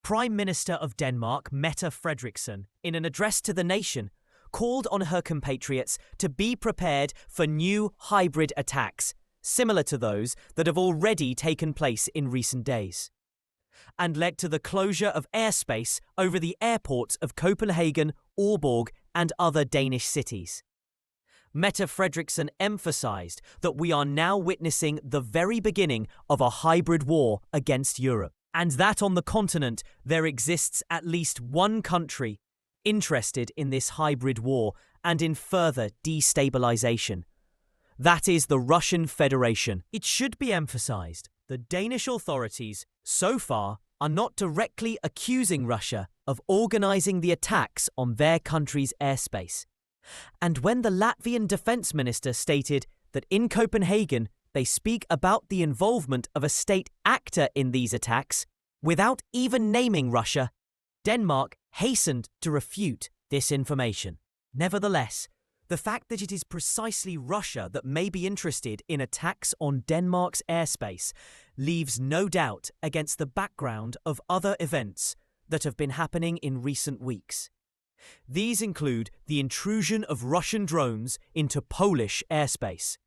Prime Minister of Denmark, Mette Frederiksen, in an address to the nation, called on her compatriots to be prepared for new hybrid attacks, similar to those that have already taken place in recent days, and led to the closure of airspace over the airports of Copenhagen, Aalborg, and other Danish cities. Mette Frederiksen emphasized that we are now witnessing the very beginning of a hybrid war against Europe, and that on the continent there exists at least one country interested in this hybrid war and in further destabilization. That is the Russian Federation. It should be emphasized the Danish authorities, so far, are not directly accusing Russia of organizing the attacks on their country's airspace. And when the Latvian defense minister stated that in Copenhagen they speak about the involvement of a state actor in these attacks, without even naming Russia, Denmark hastened to refute this information. Nevertheless, the fact that it is precisely Russia that may be interested in attacks on Denmark's airspace leaves no doubt against the background of other events that have been happening in recent weeks. These include the intrusion of Russian drones into Polish airspace.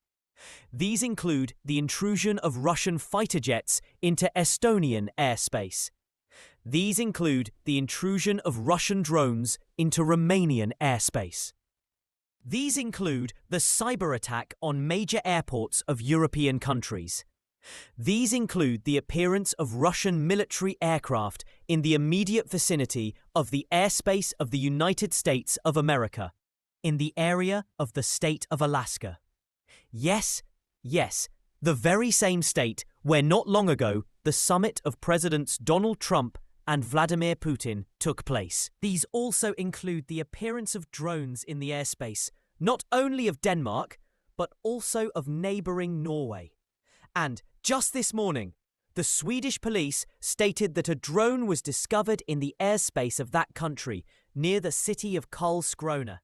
These include the intrusion of Russian fighter jets into Estonian airspace. These include the intrusion of Russian drones into Romanian airspace. These include the cyber attack on major airports of European countries. These include the appearance of Russian military aircraft in the immediate vicinity of the airspace of the United States of America, in the area of the state of Alaska. Yes, the very same state where not long ago the summit of Presidents Donald Trump and Vladimir Putin took place. These also include the appearance of drones in the airspace, not only of Denmark, but also of neighbouring Norway. And just this morning, the Swedish police stated that a drone was discovered in the airspace of that country near the city of Karlskrona.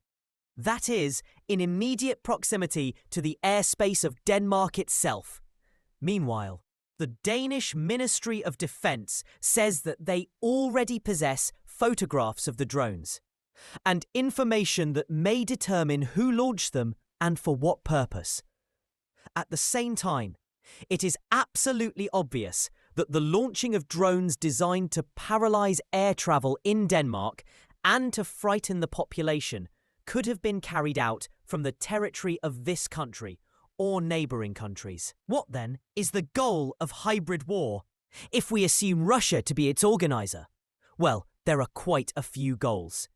That is, in immediate proximity to the airspace of Denmark itself. Meanwhile, the Danish Ministry of Defence says that they already possess photographs of the drones and information that may determine who launched them and for what purpose. At the same time, it is absolutely obvious that the launching of drones designed to paralyse air travel in Denmark and to frighten the population could have been carried out from the territory of this country or neighbouring countries. What, then, is the goal of hybrid war, if we assume Russia to be its organiser? Well, there are quite a few goals.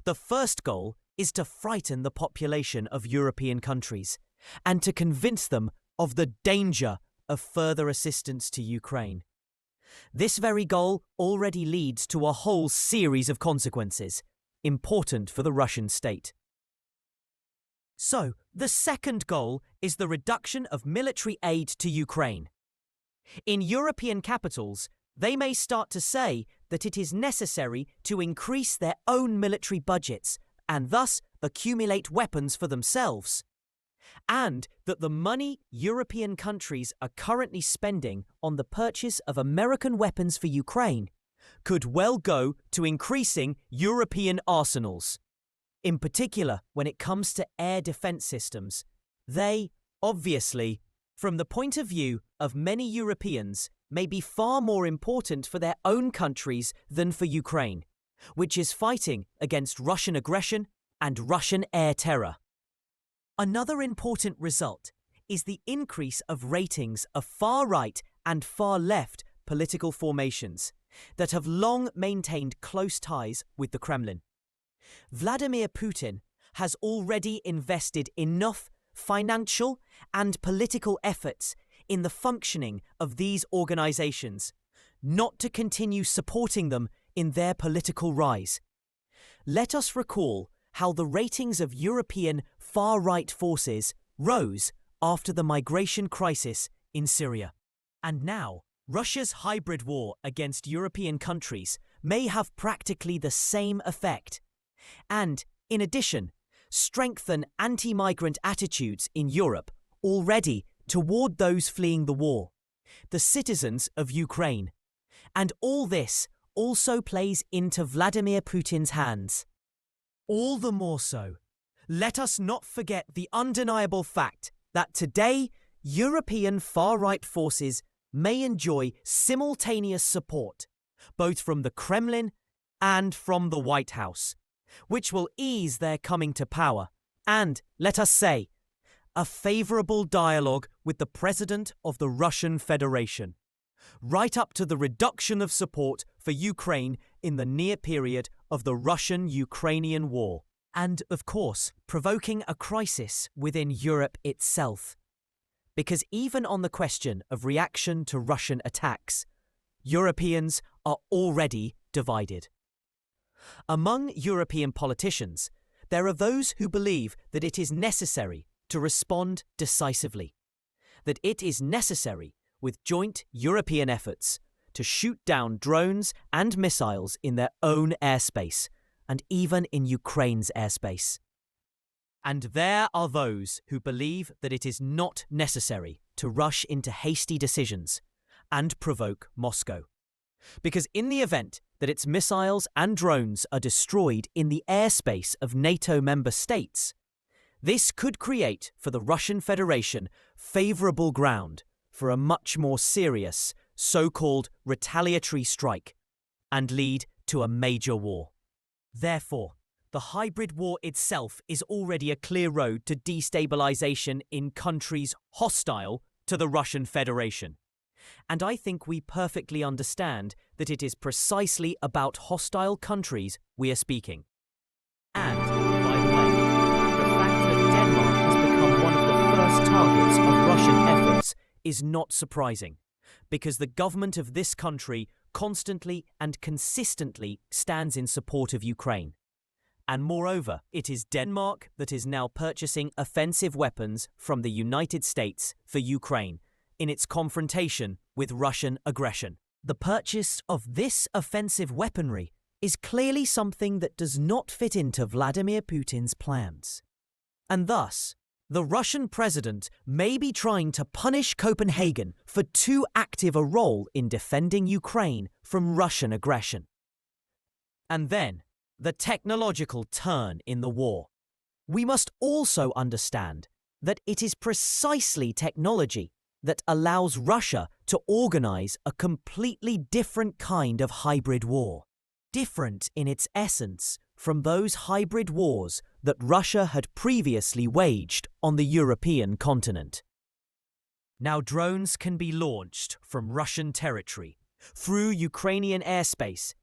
The first goal is to frighten the population of European countries and to convince them of the danger of further assistance to Ukraine. This very goal already leads to a whole series of consequences, important for the Russian state. So, the second goal is the reduction of military aid to Ukraine. In European capitals, they may start to say that it is necessary to increase their own military budgets and thus accumulate weapons for themselves, and that the money European countries are currently spending on the purchase of American weapons for Ukraine could well go to increasing European arsenals. In particular, when it comes to air defense systems, they, obviously, from the point of view of many Europeans, may be far more important for their own countries than for Ukraine, which is fighting against Russian aggression and Russian air terror. Another important result is the increase of ratings of far-right and far-left political formations that have long maintained close ties with the Kremlin. Vladimir Putin has already invested enough financial and political efforts in the functioning of these organizations not to continue supporting them in their political rise. Let us recall how the ratings of European far-right forces rose after the migration crisis in Syria. And now, Russia's hybrid war against European countries may have practically the same effect, and, in addition, strengthen anti-migrant attitudes in Europe already toward those fleeing the war, the citizens of Ukraine. And all this also plays into Vladimir Putin's hands. All the more so, let us not forget the undeniable fact that today European far-right forces may enjoy simultaneous support, both from the Kremlin and from the White House, which will ease their coming to power and, let us say, a favourable dialogue with the President of the Russian Federation, right up to the reduction of support for Ukraine in the near period of the Russian-Ukrainian war, and, of course, provoking a crisis within Europe itself. Because even on the question of reaction to Russian attacks, Europeans are already divided. Among European politicians, there are those who believe that it is necessary to respond decisively, that it is necessary with joint European efforts to shoot down drones and missiles in their own airspace, and even in Ukraine's airspace. And there are those who believe that it is not necessary to rush into hasty decisions and provoke Moscow, because in the event that its missiles and drones are destroyed in the airspace of NATO member states, this could create for the Russian Federation favourable ground for a much more serious, so-called retaliatory strike, and lead to a major war. Therefore, the hybrid war itself is already a clear road to destabilization in countries hostile to the Russian Federation. And I think we perfectly understand that it is precisely about hostile countries we are speaking. And, by the way, the fact that Denmark has become one of the first targets of Russian efforts is not surprising, because the government of this country constantly and consistently stands in support of Ukraine. And moreover, it is Denmark that is now purchasing offensive weapons from the United States for Ukraine in its confrontation with Russian aggression. The purchase of this offensive weaponry is clearly something that does not fit into Vladimir Putin's plans. And thus, the Russian president may be trying to punish Copenhagen for too active a role in defending Ukraine from Russian aggression. And then, the technological turn in the war. We must also understand that it is precisely technology that allows Russia to organize a completely different kind of hybrid war, different in its essence from those hybrid wars that Russia had previously waged on the European continent. Now drones can be launched from Russian territory, through Ukrainian airspace,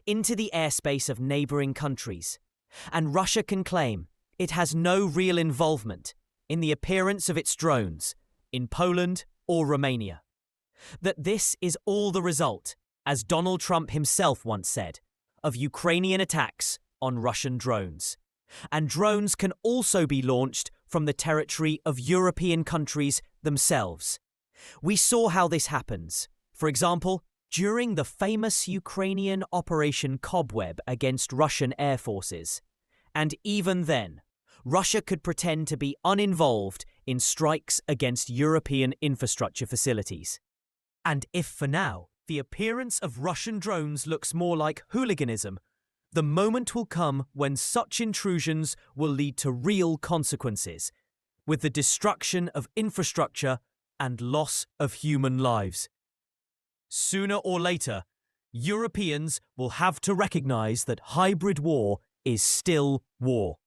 into the airspace of neighbouring countries, and Russia can claim it has no real involvement in the appearance of its drones in Poland or Romania. That this is all the result, as Donald Trump himself once said, of Ukrainian attacks on Russian drones. And drones can also be launched from the territory of European countries themselves. We saw how this happens. For example, during the famous Ukrainian Operation Cobweb against Russian air forces. And even then, Russia could pretend to be uninvolved in strikes against European infrastructure facilities. And if for now the appearance of Russian drones looks more like hooliganism, the moment will come when such intrusions will lead to real consequences, with the destruction of infrastructure and loss of human lives. Sooner or later, Europeans will have to recognize that hybrid war is still war.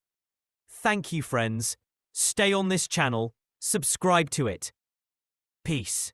Thank you, friends. Stay on this channel, subscribe to it. Peace.